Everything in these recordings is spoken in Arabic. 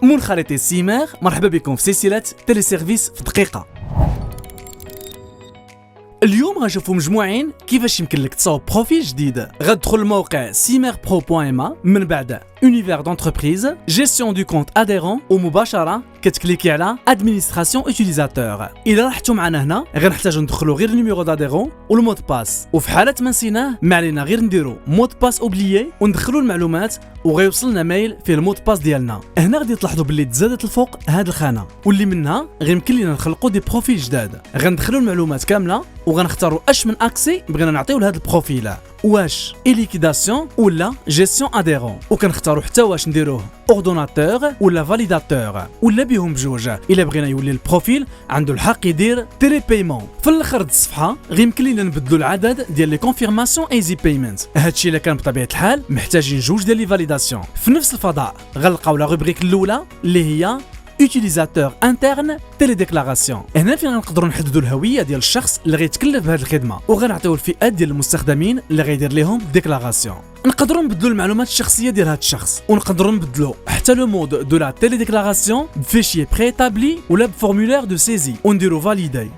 منخرطي السيمار، مرحبا بكم في سلسلة تيلي سيرفيس في دقيقة. اليوم غنشوفوا مجموعين كيفاش يمكن لك تصاوب بروفيل جديد. غتدخل الموقع simerpro.ma، من بعد univers d'entreprise، gestion du compte adhérent، ومباشرة كتكليكي على administration utilisateur. إلا رحتوا معنا هنا غنحتاجو ندخلو غير النيميرو داديرون والمود باس، وفي حالة ما نسيناه ما علينا غير نديرو مود باس اوبليي وندخلو المعلومات وغيوصلنا ميل فيه المود باس ديالنا. هنا غادي تلاحظوا باللي تزادت الفوق هاد الخانة، واللي منها غيمكن لينا نخلقوا دي بروفيل جداد. غندخلو المعلومات كاملة وغنختاروا اش من اكسي بغينا نعطيو لهاد البروفيل، واش إليكيداسيون ولا جيستيون اديرون، وكنختاروا حتى واش نديروه اوردوناتور ولا فاليداتور ولا بيهم بجوج. الا بغينا يولي البروفيل عنده الحق يدير تيلي بايمون. في الاخر د الصفحه غيمكن لينا نبدلوا العدد ديال لي كونفيرماسيون ايزي بايمنت. هادشي الا كان بطبيعه الحال محتاجين جوج ديال لي فاليداسيون. في نفس الفضاء غنلقاو لا روبريك الاولى اللي هي utilisateur interne télédéclaration. هنا فين غنقدروا نحددوا الهويه ديال الشخص اللي غيتكلف بهذه الخدمه، وغنعطيو الفئات ديال المستخدمين اللي غيدير لهم ديكلاراسيون. نقدروا نبدلوا المعلومات الشخصيه ديال هذا الشخص، ونقدروا نبدلوا حتى لو مود دو لا تيليديكلاراسيون بفيشي بريتابلي ولا بفورمولير دو سيزي، ونديروا فاليداي.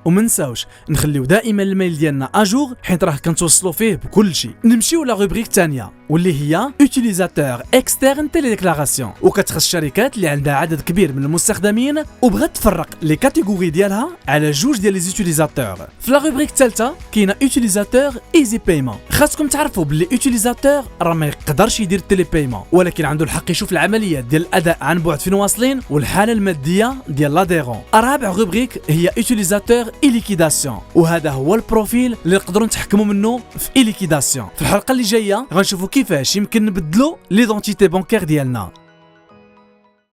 وما نساوش نخليو دائما الميل ديالنا اجور، حيت راه كنتوصلوا فيه بكل شيء. نمشيو لا روبريك الثانيه واللي هي utilisateur externe télédéclaration، وكتخص الشركات اللي عندها عدد كبير من المستخدمين وبغات تفرق لي كاتيجوري ديالها على جوج ديال لي زوتيليزاتور. في لا روبريك الثالثه كاينه utilisateur easy payment. خاصكم تعرفوا باللي utilisateur راه ما يقدرش يدير تيلي بايمون، ولكن عنده الحق يشوف العمليات ديال الاداء عن بعد فين واصلين والحاله الماديه ديال لاديرون. رابع روبريك هي utilisateur إليكيداسيون، وهذا هو البروفيل اللي نقدروا نتحكموا منه في إليكيداسيون. في الحلقه اللي جايه غنشوفوا كيفاش يمكن نبدلوا ليدونتيتي بانكير ديالنا.